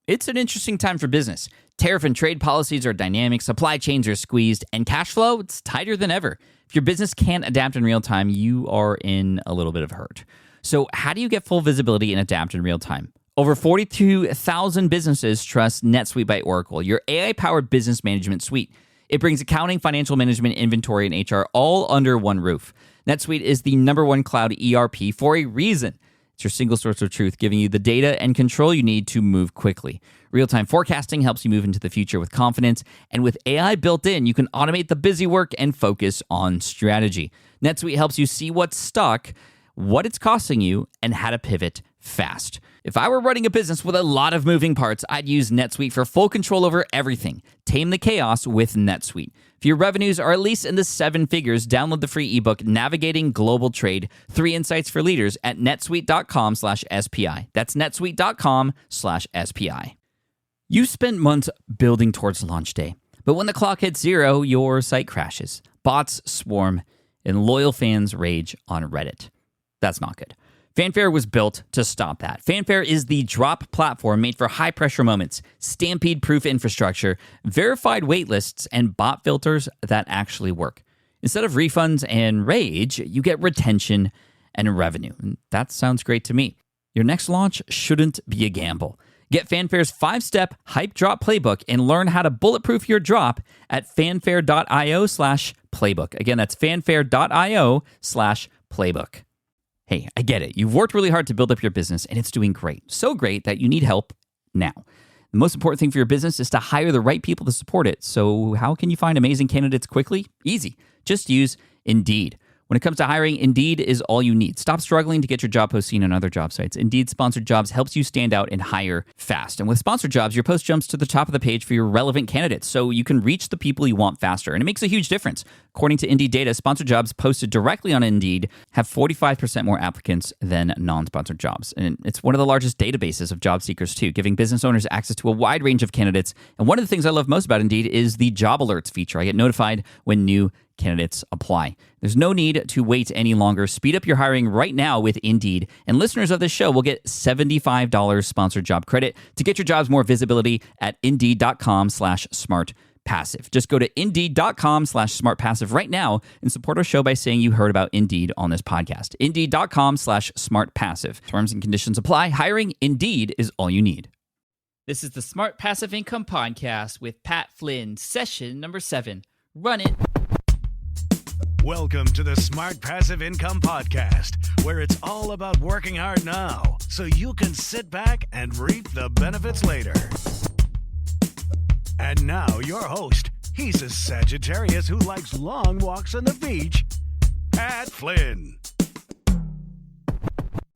It's an interesting time for business. Tariff and trade policies are dynamic, supply chains are squeezed, and cash flow, it's tighter than ever. If your business can't adapt in real time, you are in a little bit of hurt. So how do you get full visibility and adapt in real time? Over 42,000 businesses trust NetSuite by Oracle, your AI-powered business management suite. It brings accounting, financial management, inventory, and HR all under one roof. NetSuite is the #1 cloud ERP for a reason. It's your single source of truth, giving you the data and control you need to move quickly. Real-time forecasting helps you move into the future with confidence, and with AI built in, you can automate the busy work and focus on strategy. NetSuite helps you see what's stuck, what it's costing you, and how to pivot fast. If I were running a business with a lot of moving parts, I'd use NetSuite for full control over everything. Tame the chaos with NetSuite. If your revenues are at least in the 7 figures, download the free ebook, Navigating Global Trade, 3 Insights for Leaders at netsuite.com/SPI. That's netsuite.com/SPI. You spent months building towards launch day, but when the clock hits 0, your site crashes. Bots swarm, and loyal fans rage on Reddit. That's not good. Fanfare was built to stop that. Fanfare is the drop platform made for high-pressure moments, stampede-proof infrastructure, verified waitlists, and bot filters that actually work. Instead of refunds and rage, you get retention and revenue. And that sounds great to me. Your next launch shouldn't be a gamble. Get Fanfare's 5-step hype drop playbook and learn how to bulletproof your drop at fanfare.io/playbook. Again, that's fanfare.io/playbook. Hey, I get it. You've worked really hard to build up your business, and it's doing great. So great that you need help now. The most important thing for your business is to hire the right people to support it. So how can you find amazing candidates quickly? Easy. Just use Indeed. When it comes to hiring, Indeed is all you need. Stop struggling to get your job post seen on other job sites. Indeed Sponsored Jobs helps you stand out and hire fast. And with Sponsored Jobs, your post jumps to the top of the page for your relevant candidates, so you can reach the people you want faster. And it makes a huge difference. According to Indeed data, Sponsored Jobs posted directly on Indeed have 45% more applicants than non-sponsored jobs. And it's one of the largest databases of job seekers, too, giving business owners access to a wide range of candidates. And one of the things I love most about Indeed is the job alerts feature. I get notified when new candidates apply. There's no need to wait any longer. Speed up your hiring right now with Indeed. And listeners of this show will get $75 sponsored job credit to get your jobs more visibility at Indeed.com/smartpassive. Just go to Indeed.com/smartpassive right now and support our show by saying you heard about Indeed on this podcast. Indeed.com/smartpassive. Terms and conditions apply. Hiring Indeed is all you need. This is the Smart Passive Income Podcast with Pat Flynn, session number 7. Run it. Welcome to the Smart Passive Income Podcast, where it's all about working hard now so you can sit back and reap the benefits later. And now your host, he's a Sagittarius who likes long walks on the beach, Pat Flynn.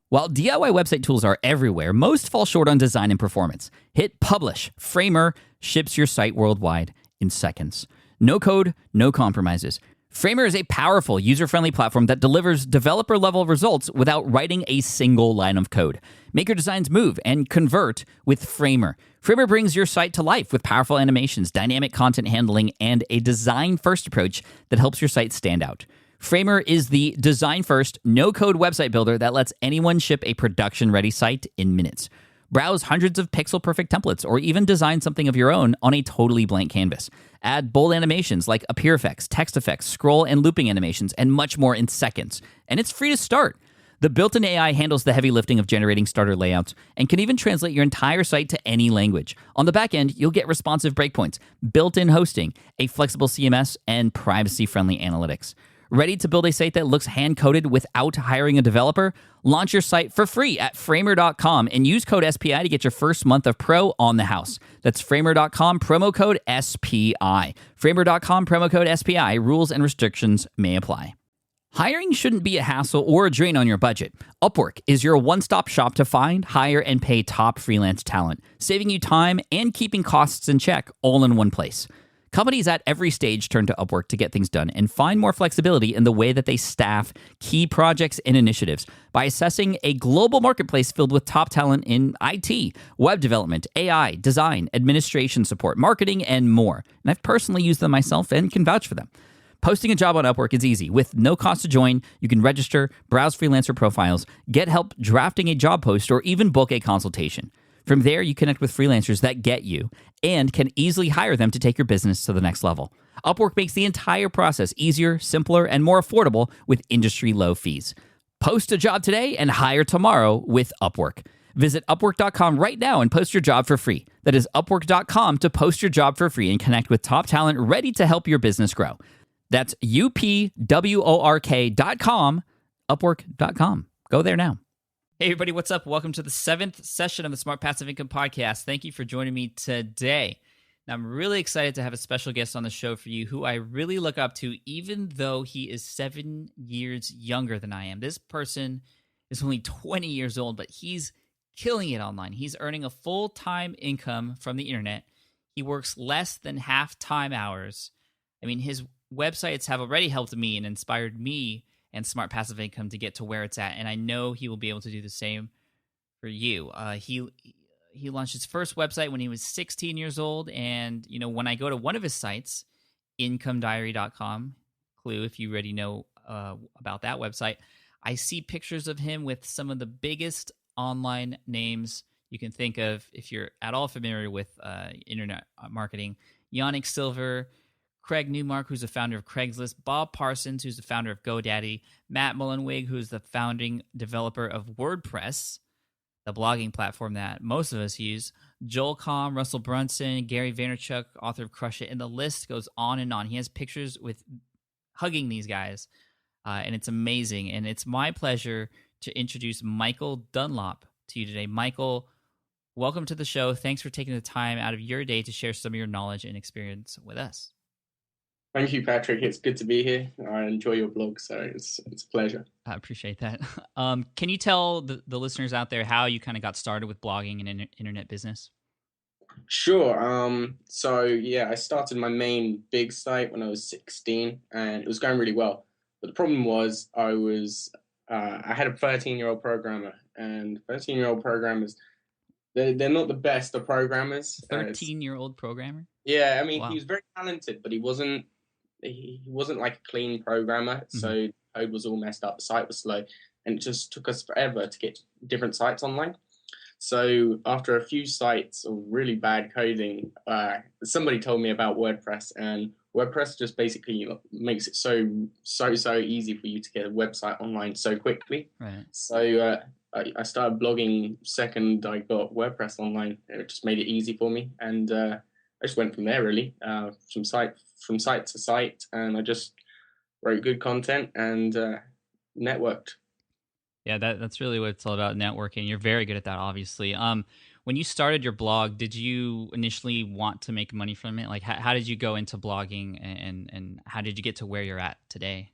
While DIY website tools are everywhere, most fall short on design and performance. Hit publish. Framer ships your site worldwide in seconds. No code, no compromises. Framer is a powerful, user-friendly platform that delivers developer-level results without writing a single line of code. Make your designs move and convert with Framer. Framer brings your site to life with powerful animations, dynamic content handling, and a design-first approach that helps your site stand out. Framer is the design-first, no-code website builder that lets anyone ship a production-ready site in minutes. Browse hundreds of pixel-perfect templates or even design something of your own on a totally blank canvas. Add bold animations like appear effects, text effects, scroll and looping animations, and much more in seconds. And it's free to start. The built-in AI handles the heavy lifting of generating starter layouts and can even translate your entire site to any language. On the back end, you'll get responsive breakpoints, built-in hosting, a flexible CMS, and privacy-friendly analytics. Ready to build a site that looks hand-coded without hiring a developer? Launch your site for free at Framer.com and use code SPI to get your first month of pro on the house. That's Framer.com, promo code SPI. Framer.com, promo code SPI. Rules and restrictions may apply. Hiring shouldn't be a hassle or a drain on your budget. Upwork is your one-stop shop to find, hire, and pay top freelance talent, saving you time and keeping costs in check all in one place. Companies at every stage turn to Upwork to get things done and find more flexibility in the way that they staff key projects and initiatives by assessing a global marketplace filled with top talent in IT, web development, AI, design, administration support, marketing, and more. And I've personally used them myself and can vouch for them. Posting a job on Upwork is easy. With no cost to join, you can register, browse freelancer profiles, get help drafting a job post, or even book a consultation. From there, you connect with freelancers that get you and can easily hire them to take your business to the next level. Upwork makes the entire process easier, simpler, and more affordable with industry-low fees. Post a job today and hire tomorrow with Upwork. Visit Upwork.com right now and post your job for free. That is Upwork.com to post your job for free and connect with top talent ready to help your business grow. That's UPWORK.com, Upwork.com. Go there now. Hey, everybody, what's up? Welcome to the 7th session of the Smart Passive Income Podcast. Thank you for joining me today. Now, I'm really excited to have a special guest on the show for you who I really look up to, even though he is 7 years younger than I am. This person is only 20 years old, but he's killing it online. He's earning a full-time income from the internet. He works less than half-time hours. I mean, his websites have already helped me and inspired me and Smart Passive Income to get to where it's at, and I know he will be able to do the same for you. He launched his first website when he was 16 years old, and when I go to one of his sites, incomediary.com, clue if you already know about that website, I see pictures of him with some of the biggest online names you can think of if you're at all familiar with internet marketing. Yannick Silver, Craig Newmark, who's the founder of Craigslist, Bob Parsons, who's the founder of GoDaddy, Matt Mullenweg, who's the founding developer of WordPress, the blogging platform that most of us use, Joel Comm, Russell Brunson, Gary Vaynerchuk, author of Crush It, and the list goes on and on. He has pictures with hugging these guys, and it's amazing. And it's my pleasure to introduce Michael Dunlop to you today. Michael, welcome to the show. Thanks for taking the time out of your day to share some of your knowledge and experience with us. Thank you, Patrick. It's good to be here. I enjoy your blog, so it's a pleasure. I appreciate that. Can you tell the listeners out there how you kind of got started with blogging and internet business? Sure. I started my main big site when I was 16, and it was going really well. But the problem was I had a 13-year-old programmer, and 13-year-old programmers, they're not the best of programmers. 13-year-old programmer? Yeah, I mean, Wow. He was very talented, but he wasn't like a clean programmer, so the code was all messed up, the site was slow, and it just took us forever to get different sites online. So after a few sites of really bad coding, somebody told me about WordPress, and WordPress just basically makes it so easy for you to get a website online so quickly. Right. So I started blogging second I got WordPress online, and it just made it easy for me, and I just went from there really, from site to site, and I just wrote good content and networked. Yeah, that's really what it's all about, networking. You're very good at that, obviously. When you started your blog, did you initially want to make money from it? Like, how did you go into blogging, and how did you get to where you're at today?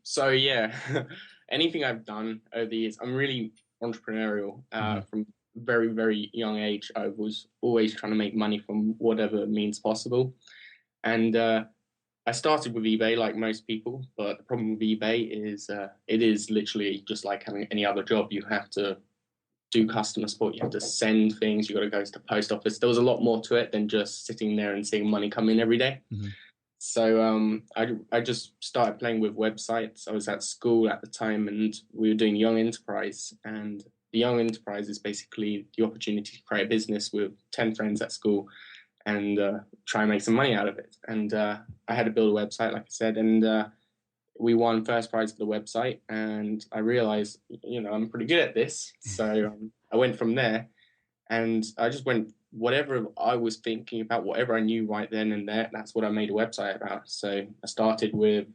So yeah, anything I've done over the years, I'm really entrepreneurial. From very, very young age, I was always trying to make money from whatever means possible. And I started with eBay like most people, but the problem with eBay is it is literally just like having any other job. You have to do customer support, you have to send things, you got to go to the post office. There was a lot more to it than just sitting there and seeing money come in every day. So I just started playing with websites. I was at school at the time, and we were doing Young Enterprise, and the Young Enterprise is basically the opportunity to create a business with 10 friends at school and try and make some money out of it. And I had to build a website, like I said, and we won first prize for the website. And I realized, I'm pretty good at this. So I went from there, and I just went whatever I was thinking about, whatever I knew right then and there. That's what I made a website about. So I started with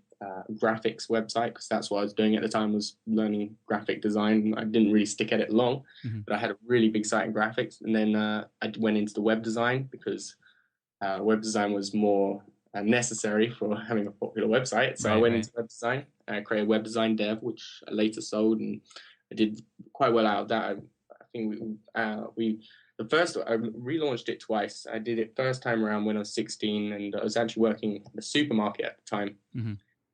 graphics website, because that's what I was doing at the time, was learning graphic design. I didn't really stick at it long, but I had a really big site in graphics. And then I went into the web design, because web design was more necessary for having a popular website. So I went into web design, I created web design dev, which I later sold, and I did quite well out of that. I think I relaunched it twice. I did it first time around when I was 16, and I was actually working at a supermarket at the time.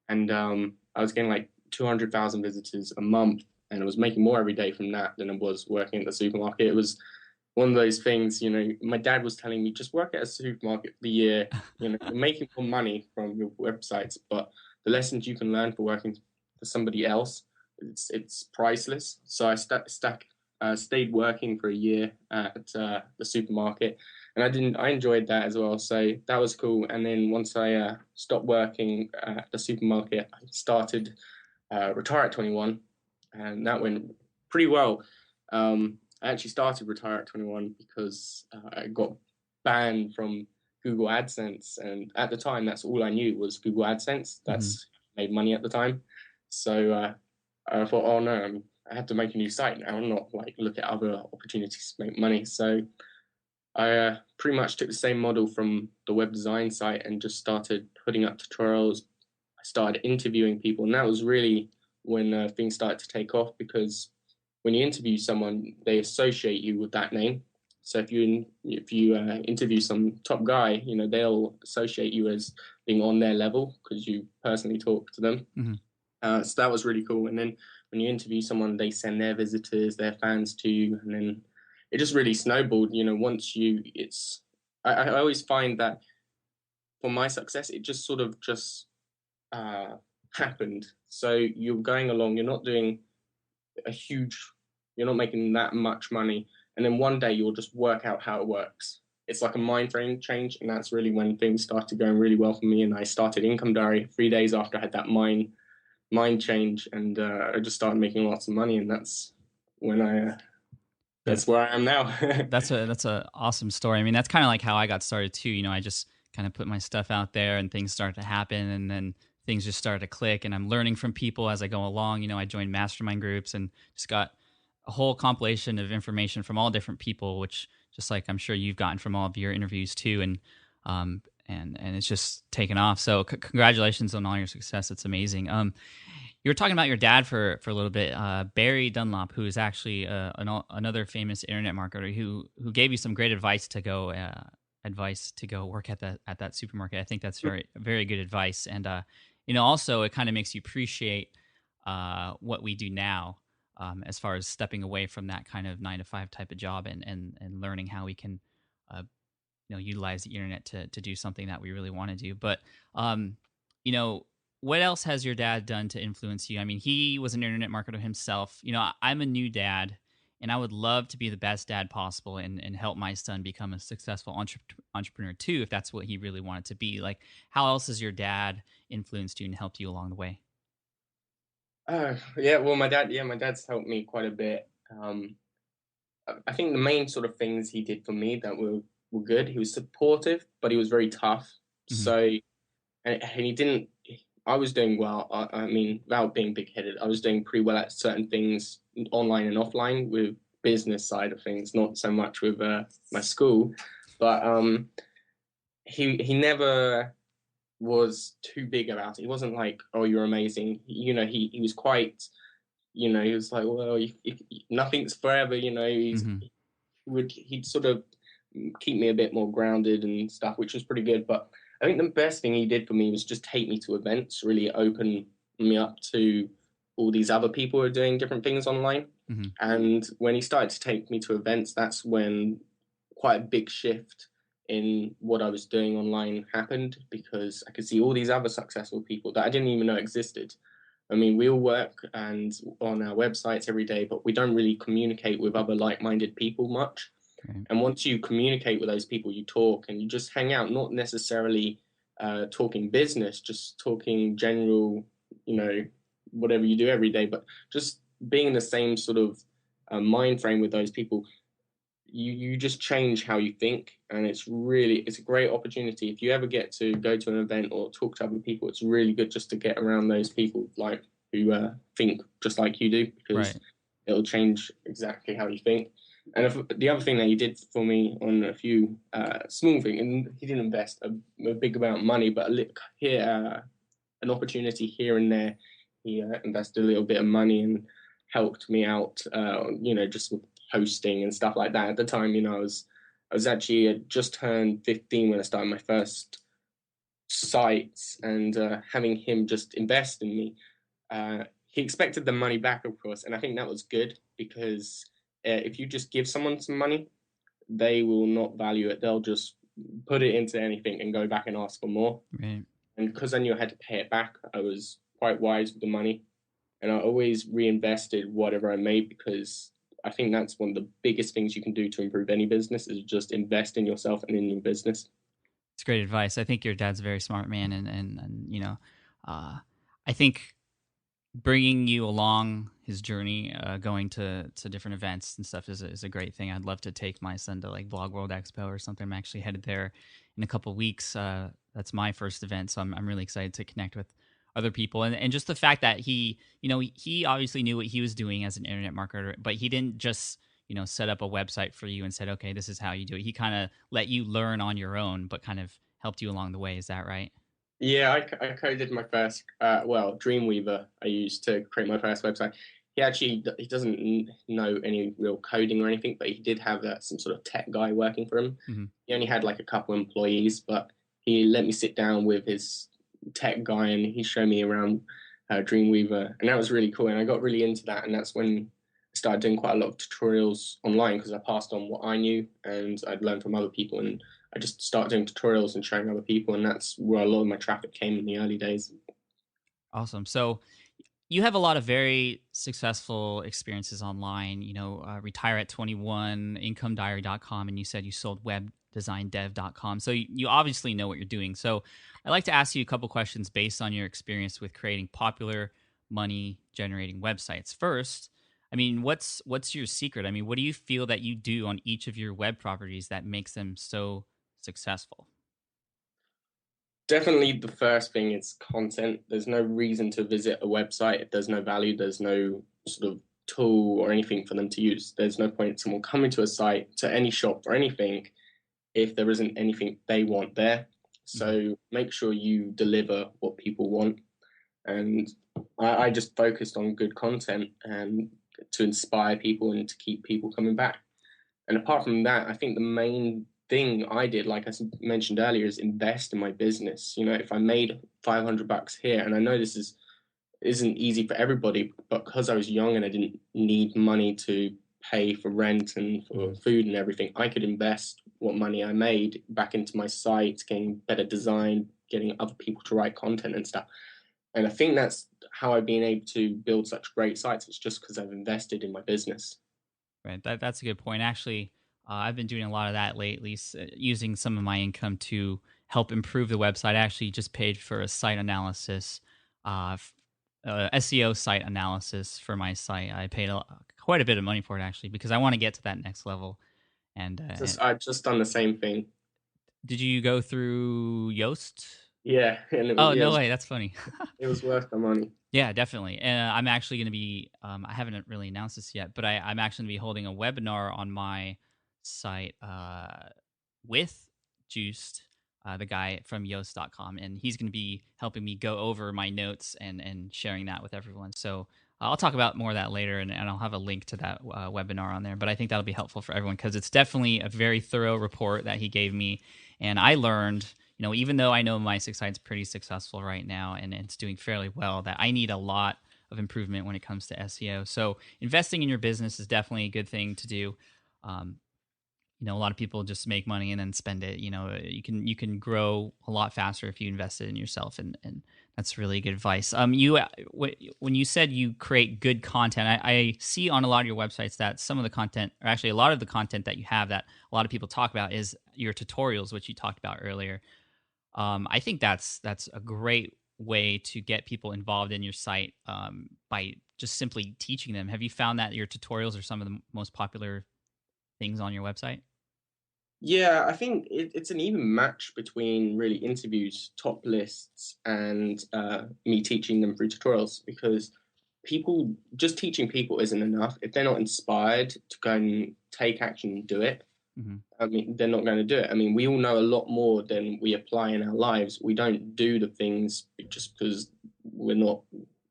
And I was getting like 200,000 visitors a month, and I was making more every day from that than I was working at the supermarket. It was one of those things, my dad was telling me, just work at a supermarket for the year, you're making more money from your websites, but the lessons you can learn for working for somebody else, it's priceless. So I stuck stayed working for a year at the supermarket, and I enjoyed that as well. So that was cool. And then once I stopped working at the supermarket, I started Retire at 21, and that went pretty well. I actually started Retire at 21 because I got banned from Google AdSense, and at the time, that's all I knew was Google AdSense. That's made money at the time. So I thought, oh no, I have to make a new site now and not like look at other opportunities to make money. So I pretty much took the same model from the web design site and just started putting up tutorials. I started interviewing people, and that was really when things started to take off, because when you interview someone, they associate you with that name. So if you interview some top guy, you know, they'll associate you as being on their level because you personally talk to them. So that was really cool. And then when you interview someone, they send their visitors, their fans to you, and then it just really snowballed. You know, I always find that for my success, it just sort of happened. So you're going along, you're not doing you're not making that much money, and then one day you'll just work out how it works. It's like a mind frame change, and that's really when things started going really well for me. And I started Income Diary 3 days after I had that mind change, and I just started making lots of money, and that's when that's where I am now. That's a awesome story. I mean, that's kind of like how I got started too. You know, I just kind of put my stuff out there, and things started to happen, and then things just started to click, and I'm learning from people as I go along. You know, I joined mastermind groups and just got a whole compilation of information from all different people, which just like I'm sure you've gotten from all of your interviews too, and it's just taken off. So congratulations on all your success. It's amazing. You were talking about your dad for a little bit, Barry Dunlop, who is actually another famous internet marketer who gave you some great advice to go work at that supermarket. I think that's very good advice, and you know, also it kind of makes you appreciate what we do now, as far as stepping away from that kind of 9-to-5 type of job and learning how we can utilize the internet to do something that we really want to do. But you know, what else has your dad done to influence you? I mean, he was an internet marketer himself. You know, I'm a new dad, and I would love to be the best dad possible and help my son become a successful entrepreneur too, if that's what he really wanted to be. Like, how else has your dad influenced you and helped you along the way? Yeah, well, my dad's helped me quite a bit. I think the main sort of things he did for me that were good. He was supportive, but he was very tough. So, and he didn't. I was doing well. I mean, without being big-headed, I was doing pretty well at certain things, online and offline, with business side of things, not so much with my school. But he never was too big about it. He wasn't like, "Oh, you're amazing." You know, he was quite. You know, he was like, "Well, nothing's forever." You know, he'd sort of keep me a bit more grounded and stuff, which was pretty good. But I think the best thing he did for me was just take me to events, really open me up to all these other people who are doing different things online. And when he started to take me to events, that's when quite a big shift in what I was doing online happened, because I could see all these other successful people that I didn't even know existed. I mean, we all work and on our websites every day, but we don't really communicate with other like-minded people much. And once you communicate with those people, you talk and you just hang out, not necessarily talking business, just talking general, you know, whatever you do every day, but just being in the same sort of mind frame with those people, you just change how you think. And it's a great opportunity. If you ever get to go to an event or talk to other people, it's really good just to get around those people like who think just like you do, because it'll change exactly how you think. And the other thing that he did for me on a few small things, and he didn't invest a big amount of money, but an opportunity here and there, he invested a little bit of money and helped me out, you know, just with hosting and stuff like that. At the time, you know, I was actually just turned 15 when I started my first sites, and having him just invest in me, he expected the money back, of course, and I think that was good, because if you just give someone some money, they will not value it. They'll just put it into anything and go back and ask for more. And because I knew I had to pay it back, I was quite wise with the money, and I always reinvested whatever I made, because I think that's one of the biggest things you can do to improve any business is just invest in yourself and in your business. It's great advice. I think your dad's a very smart man, and you know, I think bringing you along his journey, going to different events and stuff is a great thing. I'd love to take my son to like Blog World Expo or something. I'm actually headed there in a couple of weeks. That's my first event, so I'm really excited to connect with other people, and just the fact that he obviously knew what he was doing as an internet marketer, but he didn't just set up a website for you and said, okay, this is how you do it. He kind of let you learn on your own, but kind of helped you along the way. Is that right? Yeah, I coded my first, Dreamweaver I used to create my first website. He doesn't know any real coding or anything, but he did have some sort of tech guy working for him. Mm-hmm. He only had like a couple employees, but he let me sit down with his tech guy and he showed me around Dreamweaver, and that was really cool. And I got really into that, and that's when I started doing quite a lot of tutorials online because I passed on what I knew and I'd learned from other people, and I just started doing tutorials and showing other people, and that's where a lot of my traffic came in the early days. Awesome. So you have a lot of very successful experiences online, retire at 21, incomediary.com, and you said you sold webdesigndev.com. So you obviously know what you're doing. So I'd like to ask you a couple questions based on your experience with creating popular money generating websites. First, I mean, what's your secret? I mean, what do you feel that you do on each of your web properties that makes them so successful? Definitely the first thing is content. There's no reason to visit a website if there's no value, there's no sort of tool or anything for them to use. There's no point in someone coming to a site, to any shop or anything, if there isn't anything they want there. So make sure you deliver what people want. And I just focused on good content and to inspire people and to keep people coming back. And apart from that, I think the main thing I did, like I mentioned earlier, is invest in my business. If I made $500 here, and I know isn't easy for everybody, but because I was young and I didn't need money to pay for rent and for food and everything, I could invest what money I made back into my site, getting better design, getting other people to write content and stuff. And I think that's how I've been able to build such great sites. It's just because I've invested in my business. Right. That's a good point. Actually, I've been doing a lot of that lately, using some of my income to help improve the website. I actually just paid for a site analysis, SEO site analysis for my site. I paid quite a bit of money for it, actually, because I want to get to that next level. And I've just done the same thing. Did you go through Yoast? Yeah. And no way. That's funny. It was worth the money. Yeah, definitely. And I'm actually going to be, I haven't really announced this yet, but I'm actually going to be holding a webinar on my site with Juiced, the guy from Yoast.com. And he's going to be helping me go over my notes and sharing that with everyone. So I'll talk about more of that later, and I'll have a link to that webinar on there. But I think that'll be helpful for everyone because it's definitely a very thorough report that he gave me. And I learned, even though I know my site's pretty successful right now and it's doing fairly well, that I need a lot of improvement when it comes to SEO. So investing in your business is definitely a good thing to do. A lot of people just make money and then spend it. You can grow a lot faster if you invest it in yourself, and that's really good advice. When you said you create good content, I see on a lot of your websites that some of the content, or actually a lot of the content that you have that a lot of people talk about, is your tutorials, which you talked about earlier. I think that's a great way to get people involved in your site by just simply teaching them. Have you found that your tutorials are some of the most popular things on your website? Yeah, I think it's an even match between really interviews, top lists, and me teaching them through tutorials, because just teaching people isn't enough. If they're not inspired to go and take action and do it, I mean, they're not going to do it. I mean, we all know a lot more than we apply in our lives. We don't do the things just because we're not,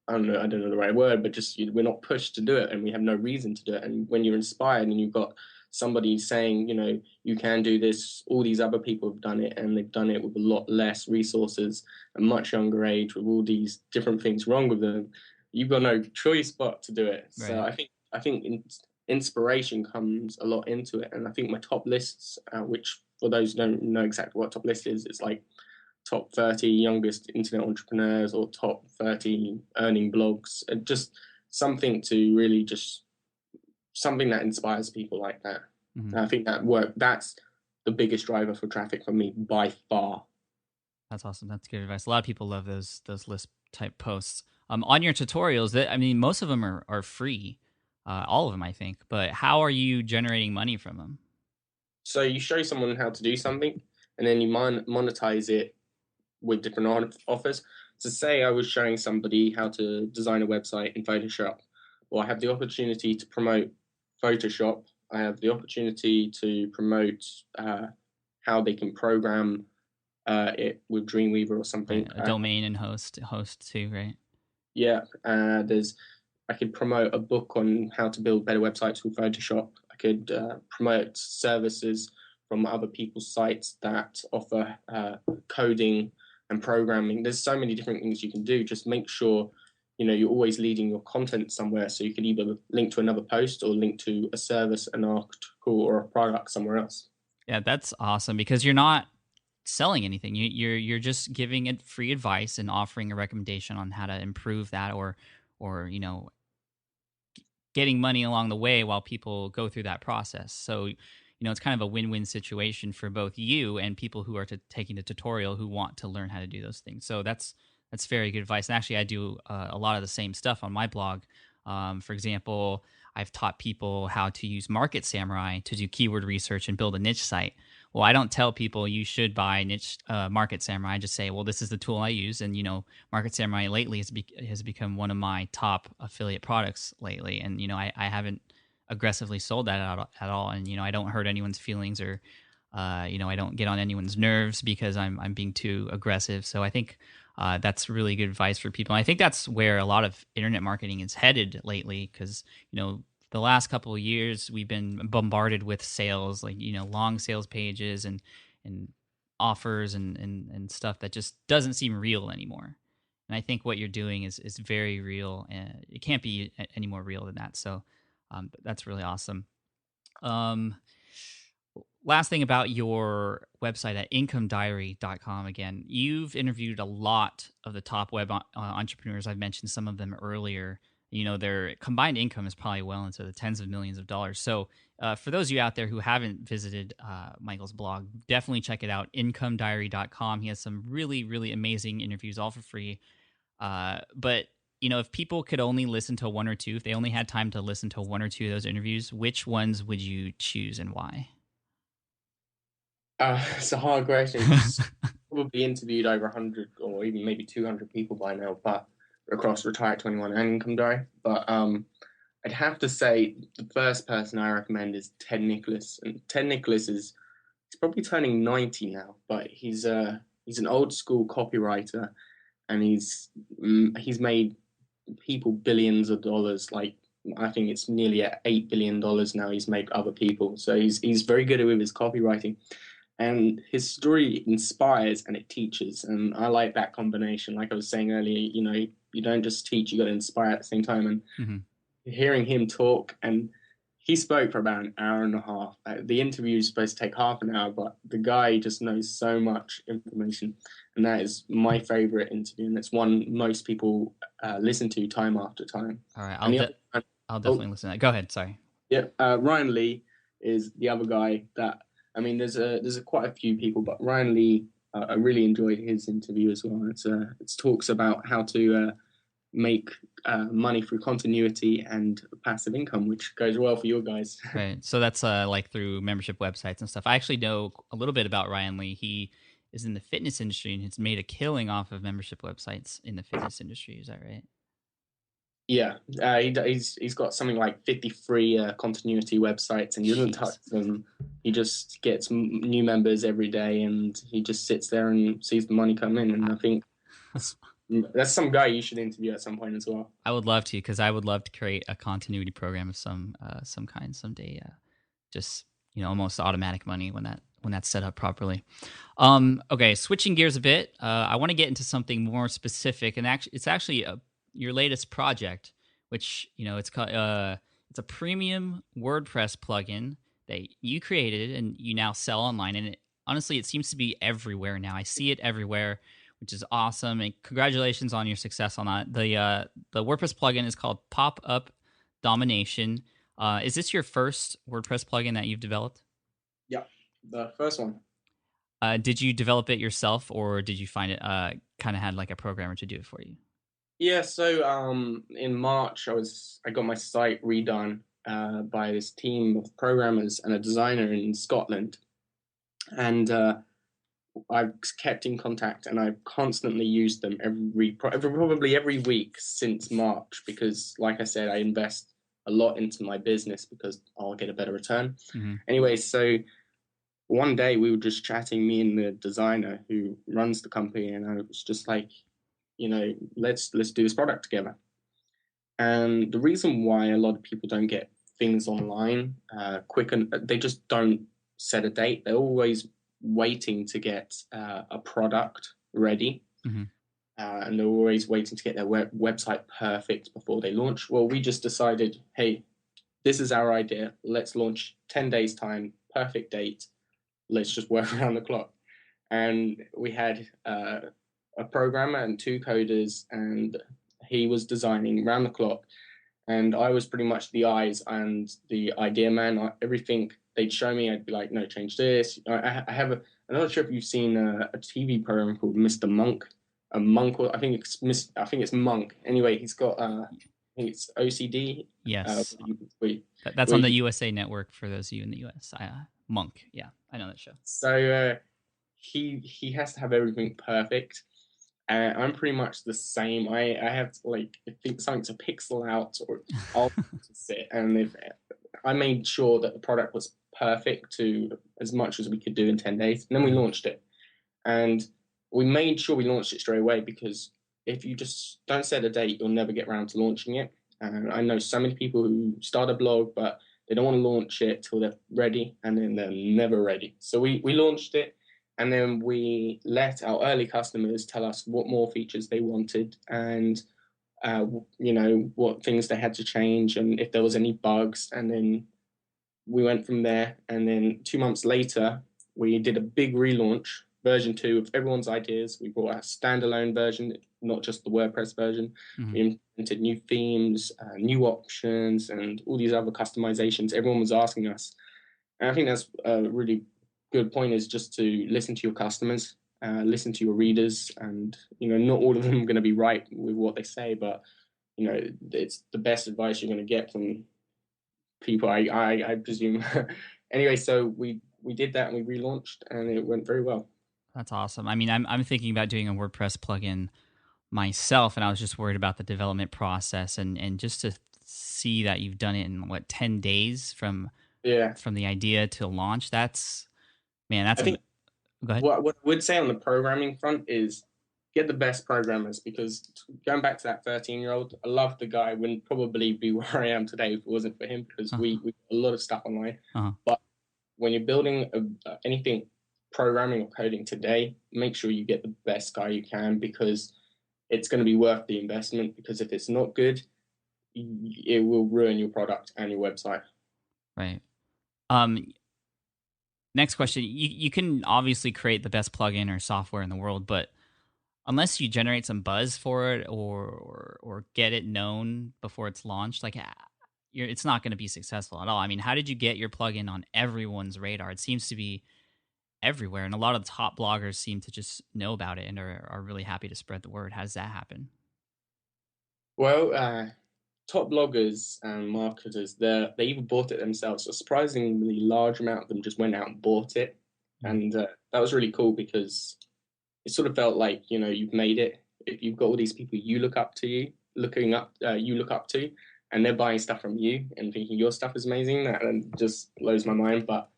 I don't know the right word, but just we're not pushed to do it and we have no reason to do it. And when you're inspired and you've got somebody saying, you can do this, all these other people have done it and they've done it with a lot less resources, a much younger age, with all these different things wrong with them, you've got no choice but to do it. Right. So I think inspiration comes a lot into it. And I think my top lists, which for those who don't know exactly what top list is, it's like top 30 youngest internet entrepreneurs or top 30 earning blogs, just something to really just something that inspires people like that. Mm-hmm. I think that's the biggest driver for traffic for me by far. That's awesome. That's good advice. A lot of people love those list type posts. On your tutorials, that I mean, most of them are free, all of them, I think. But how are you generating money from them? So you show someone how to do something, and then you monetize it with different offers. So say I was showing somebody how to design a website in Photoshop. Well, I have the opportunity to promote Photoshop. I have the opportunity to promote how they can program it with Dreamweaver or something. Right, a domain and host too, right? Yeah, I could promote a book on how to build better websites with Photoshop. I could promote services from other people's sites that offer coding and programming. There's so many different things you can do. Just make sure you're always leading your content somewhere, so you can either link to another post or link to a service, an article, or a product somewhere else. Yeah, that's awesome because you're not selling anything. You're just giving it free advice and offering a recommendation on how to improve that, or getting money along the way while people go through that process. So it's kind of a win-win situation for both you and people who are taking the tutorial who want to learn how to do those things. So that's very good advice. And actually, I do a lot of the same stuff on my blog. For example, I've taught people how to use Market Samurai to do keyword research and build a niche site. Well, I don't tell people you should buy niche Market Samurai. I just say, well, this is the tool I use, and Market Samurai lately has become one of my top affiliate products lately. And I haven't aggressively sold that at all, and I don't hurt anyone's feelings, or I don't get on anyone's nerves because I'm being too aggressive. So I think that's really good advice for people. And I think that's where a lot of internet marketing is headed lately, because the last couple of years we've been bombarded with sales, like long sales pages and offers and stuff that just doesn't seem real anymore. And I think what you're doing is very real, and it can't be any more real than that. So that's really awesome. Last thing about your website at incomediary.com. Again, you've interviewed a lot of the top web entrepreneurs. I've mentioned some of them earlier. Their combined income is probably well into the tens of millions of dollars. So for those of you out there who haven't visited Michael's blog, definitely check it out, incomediary.com. He has some really, really amazing interviews, all for free. But if people could only listen to one or two, if they only had time to listen to one or two of those interviews, which ones would you choose and why? It's a hard question. Probably interviewed over 100 or even maybe 200 people by now, but across Retire 21 and Income Diary. But I'd have to say the first person I recommend is Ted Nicholas. And Ted Nicholas he's probably turning 90 now, but he's an old school copywriter, and he's made people billions of dollars. Like, I think it's nearly at $8 billion now he's made other people. So he's very good with his copywriting. And his story inspires and it teaches. And I like that combination. Like I was saying earlier, you don't just teach, you got to inspire at the same time. And hearing him talk, and he spoke for about an hour and a half. The interview is supposed to take half an hour, but the guy just knows so much information. And that is my favorite interview. And it's one most people listen to time after time. All right. I'll definitely listen to that. Go ahead. Sorry. Yeah. Ryan Lee is the other guy that, there's quite a few people, but Ryan Lee, I really enjoyed his interview as well. It talks about how to make money through continuity and passive income, which goes well for your guys. Right. So that's like through membership websites and stuff. I actually know a little bit about Ryan Lee. He is in the fitness industry and has made a killing off of membership websites in the fitness industry. Is that right? Yeah, he's got something like 53 continuity websites, and he doesn't touch them. He just gets new members every day, and he just sits there and sees the money come in. And I think that's some guy you should interview at some point as well. I would love to, because I would love to create a continuity program of some kind someday. Just almost automatic money when that's set up properly. Okay, switching gears a bit. I want to get into something more specific, and it's actually your latest project, which it's called it's a premium WordPress plugin that you created and you now sell online. And honestly, it seems to be everywhere now. I see it everywhere, which is awesome. And congratulations on your success on that. The WordPress plugin is called Pop-Up Domination. Is this your first WordPress plugin that you've developed? Yeah, the first one. Did you develop it yourself, or did you find it kind of had like a programmer to do it for you? Yeah, so in March I got my site redone by this team of programmers and a designer in Scotland, and I've kept in contact and I've constantly used them probably every week since March because, like I said, I invest a lot into my business because I'll get a better return. Mm-hmm. Anyway, so one day we were just chatting, me and the designer who runs the company, and I was just like, let's do this product together. And the reason why a lot of people don't get things online quick, and they just don't set a date. They're always waiting to get a product ready. Mm-hmm. And they're always waiting to get their website perfect before they launch. Well, we just decided, hey, this is our idea. Let's launch 10 days time, perfect date. Let's just work around the clock. And we had a programmer and 2 coders, and he was designing round the clock. And I was pretty much the eyes and the idea man. Everything they'd show me, I'd be like, no, change this. I have I'm not sure if you've seen a TV program called Mr. Monk. I think it's Monk. Anyway, he's got I think it's OCD. Yes, Where that's on the USA Network for those of you in the US. Monk, yeah, I know that show. So he has to have everything perfect. I'm pretty much the same. I have to, like, if something's a pixel out, or I'll sit, and if I made sure that the product was perfect to as much as we could do in 10 days, and then we launched it. And we made sure we launched it straight away, because if you just don't set a date, you'll never get around to launching it. And I know so many people who start a blog, but they don't want to launch it till they're ready, and then they're never ready. So we launched it, and then we let our early customers tell us what more features they wanted, and what things they had to change, and if there was any bugs. And then we went from there. And then 2 months later, we did a big relaunch, version 2 of everyone's ideas. We brought a standalone version, not just the WordPress version. Mm-hmm. We implemented new themes, new options, and all these other customizations everyone was asking us. And I think that's a really good point, is just to listen to your customers, listen to your readers, and not all of them are going to be right with what they say, but it's the best advice you're going to get from people, I presume. Anyway, so we did that, and we relaunched, and it went very well. That's awesome. I mean, I'm thinking about doing a WordPress plugin myself, and I was just worried about the development process, and just to see that you've done it in 10 days from the idea to launch. That's go ahead. What I would say on the programming front is get the best programmers, because going back to that 13-year-old, I love the guy. Wouldn't probably be where I am today if it wasn't for him, because we got a lot of stuff online. But when you're building anything programming or coding today, make sure you get the best guy you can, because it's going to be worth the investment. Because if it's not good, it will ruin your product and your website. Right. Next question. You can obviously create the best plugin or software in the world, but unless you generate some buzz for it or get it known before it's launched, it's not going to be successful at all. I mean, how did you get your plugin on everyone's radar? It seems to be everywhere, and a lot of the top bloggers seem to just know about it and are really happy to spread the word. How does that happen? Well, top bloggers and marketers, they even bought it themselves. A surprisingly large amount of them just went out and bought it. And that was really cool, because it sort of felt like, you've made it. If you've got all these people you look up to, and they're buying stuff from you and thinking your stuff is amazing, that just blows my mind. But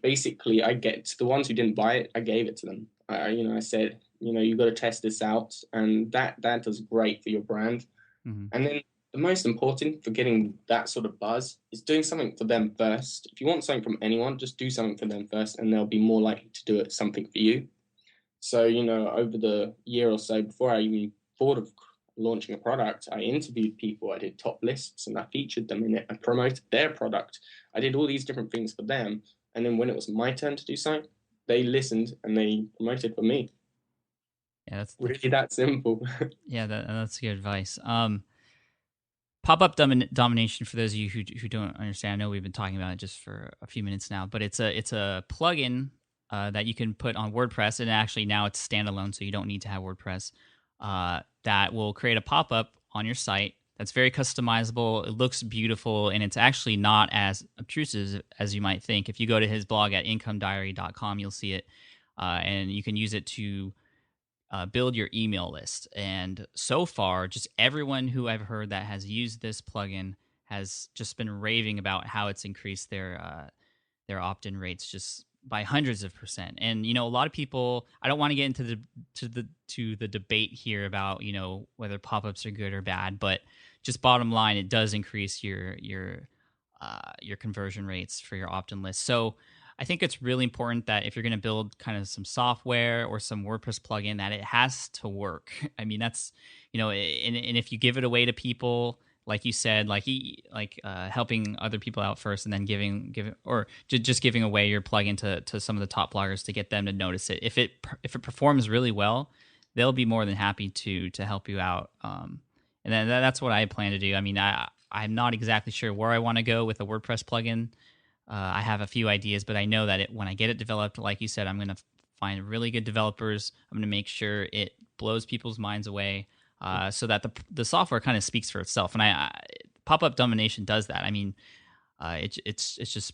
basically, I get to the ones who didn't buy it, I gave it to them. I said, you've got to test this out, and that does great for your brand. Mm-hmm. And then the most important for getting that sort of buzz is doing something for them first. If you want something from anyone, just do something for them first, and they'll be more likely to do something for you. So, over the year or so before I even thought of launching a product, I interviewed people, I did top lists, and I featured them in it. I promoted their product. I did all these different things for them. And then when it was my turn to do something, they listened and they promoted for me. Yeah, that's really that simple. Yeah, that's good advice. Pop-up domination, for those of you who don't understand, I know we've been talking about it just for a few minutes now, but it's a plugin that you can put on WordPress, and actually now it's standalone, so you don't need to have WordPress, that will create a pop-up on your site that's very customizable. It looks beautiful, and it's actually not as obtrusive as you might think. If you go to his blog at incomediary.com, you'll see it, and you can use it to build your email list. And so far, just everyone who I've heard that has used this plugin has just been raving about how it's increased their opt-in rates just by hundreds of percent. And a lot of people, I don't want to get into the debate here about whether pop-ups are good or bad, but just bottom line, it does increase your conversion rates for your opt-in list. So I think it's really important that if you're going to build kind of some software or some WordPress plugin, that it has to work. I mean, that's, and if you give it away to people, like you said, helping other people out first, and then giving or just giving away your plugin to some of the top bloggers to get them to notice it. If it performs really well, they'll be more than happy to help you out. And then that's what I plan to do. I mean, I'm not exactly sure where I want to go with a WordPress plugin. I have a few ideas, but I know that when I get it developed, like you said, I'm going to find really good developers. I'm going to make sure it blows people's minds away, so that the software kind of speaks for itself. And pop-up domination does that. I mean, it's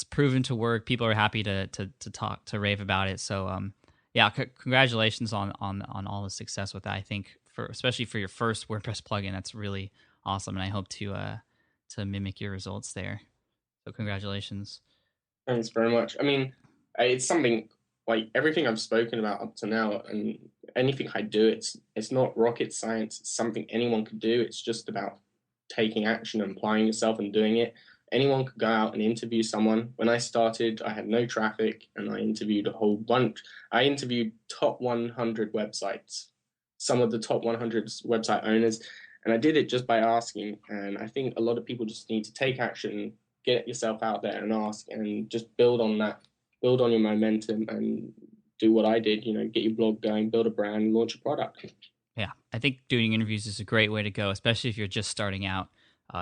proven to work. People are happy to talk, to rave about it. So yeah, congratulations on all the success with that. I think especially for your first WordPress plugin, that's really awesome, and I hope to mimic your results there. So congratulations. Thanks very much. I mean, it's something like everything I've spoken about up to now, and anything I do, it's not rocket science. It's something anyone could do. It's just about taking action and applying yourself and doing it. Anyone could go out and interview someone. When I started, I had no traffic, and I interviewed a whole bunch. I interviewed top 100 websites, some of the top 100 website owners, and I did it just by asking. And I think a lot of people just need to take action, get yourself out there and ask, and just build on that, build on your momentum, and do what I did, get your blog going, build a brand, launch a product. Yeah, I think doing interviews is a great way to go, especially if you're just starting out.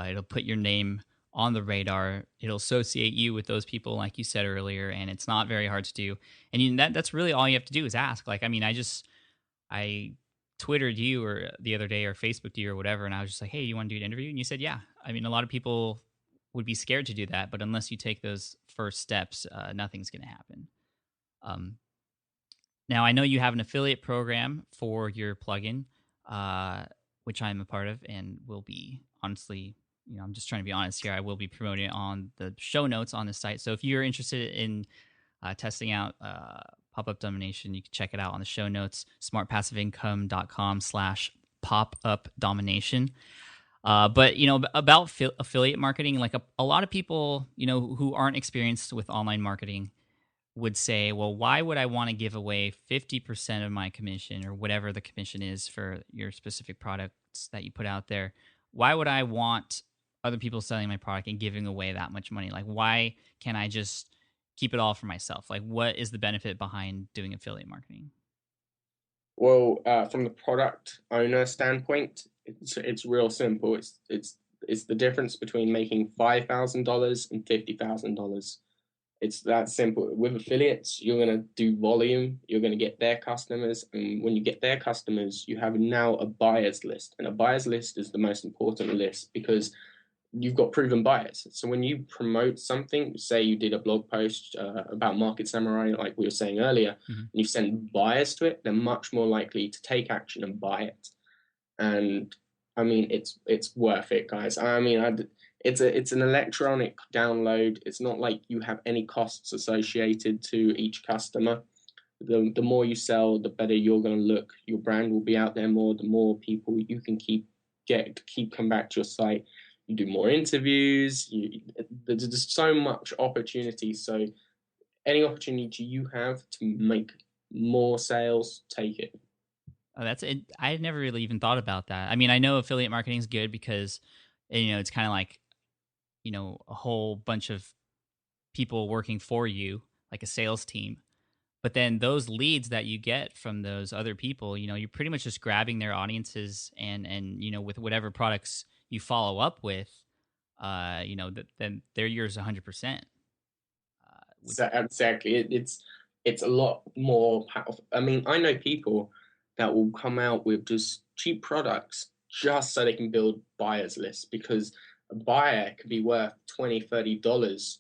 It'll put your name on the radar. It'll associate you with those people, like you said earlier, and it's not very hard to do. And that's really all you have to do is ask. Like, I mean, I Twittered you or the other day, or Facebooked you or whatever, and I was just like, hey, you want to do an interview? And you said, yeah. I mean, a lot of people would be scared to do that, but unless you take those first steps, nothing's going to happen. Now, I know you have an affiliate program for your plugin, which I'm a part of, and will be, honestly, I'm just trying to be honest here, I will be promoting it on the show notes on the site. So if you're interested in testing out pop-up domination, you can check it out on the show notes, smartpassiveincome.com/pop-up domination. But about affiliate marketing, like a lot of people who aren't experienced with online marketing would say, well, why would I want to give away 50% of my commission, or whatever the commission is for your specific products that you put out there? Why would I want other people selling my product and giving away that much money? Like, why can't I just keep it all for myself? Like, what is the benefit behind doing affiliate marketing? Well, from the product owner standpoint, it's real simple. It's the difference between making $5,000 and $50,000. It's that simple. With affiliates, you're going to do volume. You're going to get their customers, and when you get their customers, you have now a buyers list. And a buyers list is the most important list because you've got proven buyers. So when you promote something, say you did a blog post about Market Samurai, like we were saying earlier, and you send buyers to it, they're much more likely to take action and buy it. And I mean, it's worth it, guys. I mean, it's an electronic download. It's not like you have any costs associated to each customer. The more you sell, the better you're going to look. Your brand will be out there more. The more people you can keep come back to your site. You do more interviews. There's just so much opportunity. So any opportunity you have to make more sales, take it. Oh, that's it. I had never really even thought about that. I mean, I know affiliate marketing is good because it's kind of like a whole bunch of people working for you, like a sales team. But then those leads that you get from those other people, you're pretty much just grabbing their audiences and with whatever products you follow up with, then they're yours 100%. Exactly. It's a lot more powerful. I mean, I know people that will come out with just cheap products just so they can build buyers lists, because a buyer could be worth $20-$30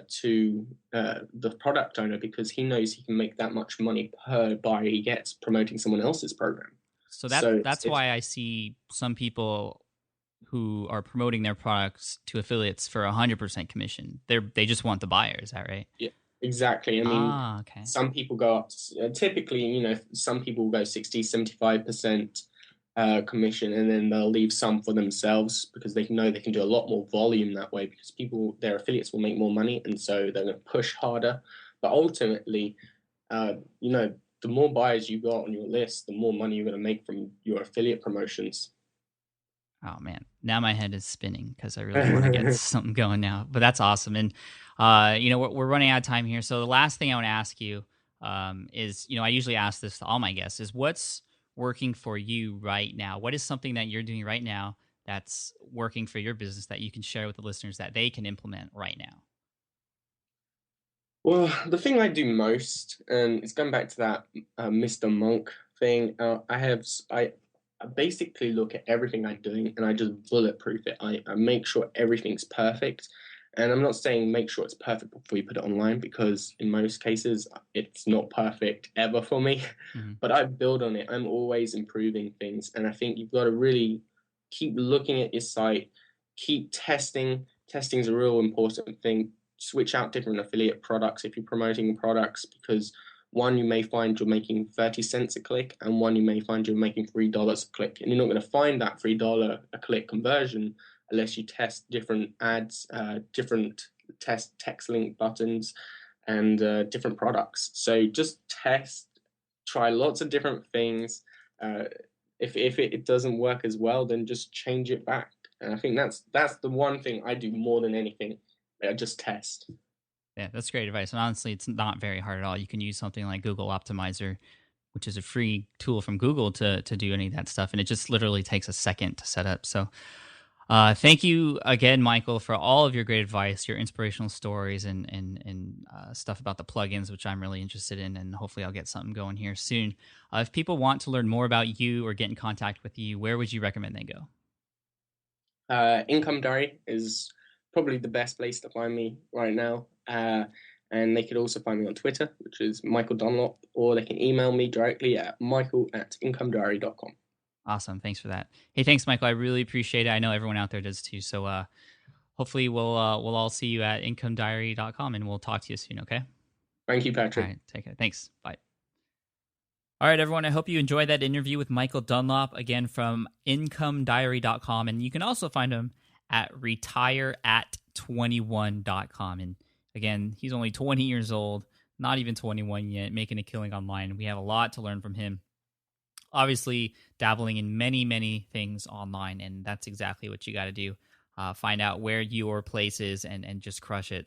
to the product owner, because he knows he can make that much money per buyer he gets promoting someone else's program. So that's why I see some people who are promoting their products to affiliates for 100% commission. They just want the buyer. Is that right? Yeah, exactly. I mean, okay. Some people go up, typically, some people will go 60-75% commission, and then they'll leave some for themselves, because they know they can do a lot more volume that way, because their affiliates will make more money, and so they're going to push harder. But ultimately, the more buyers you got on your list, the more money you're going to make from your affiliate promotions. Oh man, now my head is spinning because I really want to get something going now. But that's awesome, and we're running out of time here. So the last thing I want to ask you is, I usually ask this to all my guests: is what's working for you right now? What is something that you're doing right now that's working for your business that you can share with the listeners that they can implement right now? Well, the thing I do most, and it's going back to that Mr. Monk thing. I basically look at everything I'm doing and I just bulletproof it. I make sure everything's perfect. And I'm not saying make sure it's perfect before you put it online, because in most cases it's not perfect ever for me. Mm-hmm. But I build on it. I'm always improving things. And I think you've got to really keep looking at your site, keep testing. Testing is a real important thing. Switch out different affiliate products if you're promoting products, because one, you may find you're making 30 cents a click, and one, you may find you're making $3 a click. And you're not going to find that $3 a click conversion unless you test different ads, different text link buttons, and different products. So just test, try lots of different things. If it doesn't work as well, then just change it back. And I think that's the one thing I do more than anything. I just test. Yeah, that's great advice. And honestly, it's not very hard at all. You can use something like Google Optimizer, which is a free tool from Google to do any of that stuff. And it just literally takes a second to set up. So thank you again, Michael, for all of your great advice, your inspirational stories, and stuff about the plugins, which I'm really interested in. And hopefully I'll get something going here soon. If people want to learn more about you or get in contact with you, where would you recommend they go? Income Diary is probably the best place to find me right now. And they could also find me on Twitter, which is Michael Dunlop, or they can email me directly at michael@incomediary.com. Awesome. Thanks for that. Hey, thanks, Michael. I really appreciate it. I know everyone out there does too. So hopefully we'll all see you at incomediary.com, and we'll talk to you soon, okay? Thank you, Patrick. All right, take care. Thanks. Bye. All right, everyone. I hope you enjoyed that interview with Michael Dunlop, again, from incomediary.com. And you can also find him at retireat21.com. And again, he's only 20 years old, not even 21 yet, making a killing online. We have a lot to learn from him. Obviously, dabbling in many, many things online, and that's exactly what you got to do. Find out where your place is and just crush it.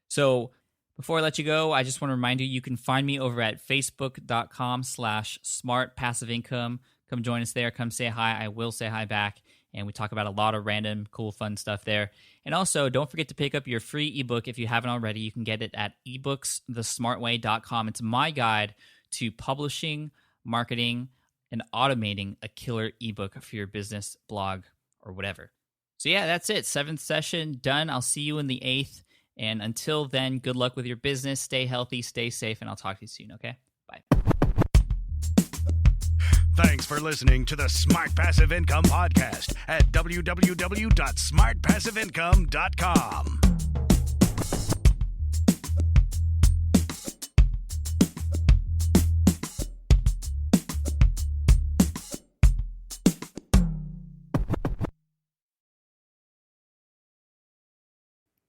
So before I let you go, I just want to remind you, you can find me over at facebook.com/smartpassiveincome. Come join us there. Come say hi. I will say hi back. And we talk about a lot of random, cool, fun stuff there. And also, don't forget to pick up your free ebook if you haven't already. You can get it at ebooksthesmartway.com. It's my guide to publishing, marketing, and automating a killer ebook for your business, blog, or whatever. So yeah, that's it. 7th session done. I'll see you in the 8th. And until then, good luck with your business. Stay healthy, stay safe, and I'll talk to you soon, okay? Bye. Thanks for listening to the Smart Passive Income Podcast at www.smartpassiveincome.com.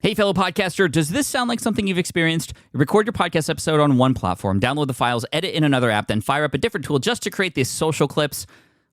Hey, fellow podcaster, does this sound like something you've experienced? You record your podcast episode on one platform, download the files, edit in another app, then fire up a different tool just to create these social clips?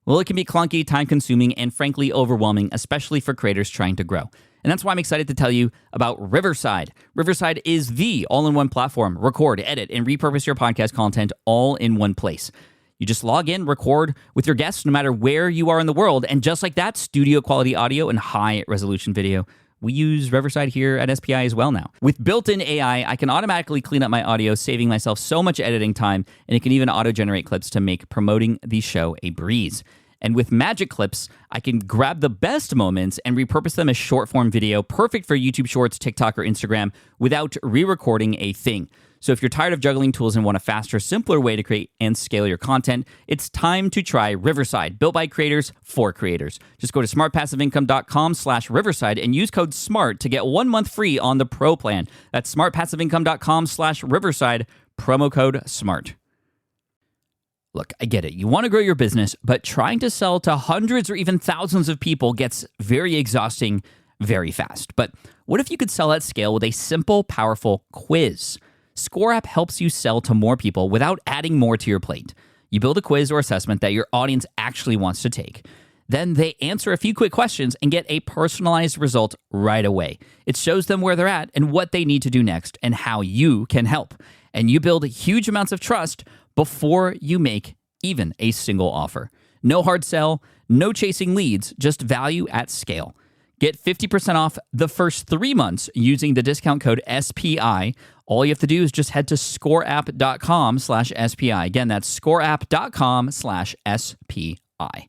Well, it can be clunky, time-consuming, and frankly overwhelming, especially for creators trying to grow. And that's why I'm excited to tell you about Riverside. Riverside is the all-in-one platform. Record, edit, and repurpose your podcast content all in one place. You just log in, record with your guests no matter where you are in the world, and just like that, studio quality audio and high resolution video. We use Riverside here at SPI as well now. With built-in AI, I can automatically clean up my audio, saving myself so much editing time, and it can even auto-generate clips to make promoting the show a breeze. And with Magic Clips, I can grab the best moments and repurpose them as short-form video, perfect for YouTube Shorts, TikTok, or Instagram, without re-recording a thing. So if you're tired of juggling tools and want a faster, simpler way to create and scale your content, it's time to try Riverside, built by creators for creators. Just go to smartpassiveincome.com/Riverside and use code SMART to get 1 month free on the Pro plan. That's smartpassiveincome.com/Riverside, promo code SMART. Look, I get it. You want to grow your business, but trying to sell to hundreds or even thousands of people gets very exhausting very fast. But what if you could sell at scale with a simple, powerful quiz? ScoreApp helps you sell to more people without adding more to your plate. You build a quiz or assessment that your audience actually wants to take. Then they answer a few quick questions and get a personalized result right away. It shows them where they're at and what they need to do next and how you can help. And you build huge amounts of trust before you make even a single offer. No hard sell, no chasing leads, just value at scale. Get 50% off the first 3 months using the discount code SPI. All you have to do is just head to scoreapp.com/SPI. Again, that's scoreapp.com/SPI.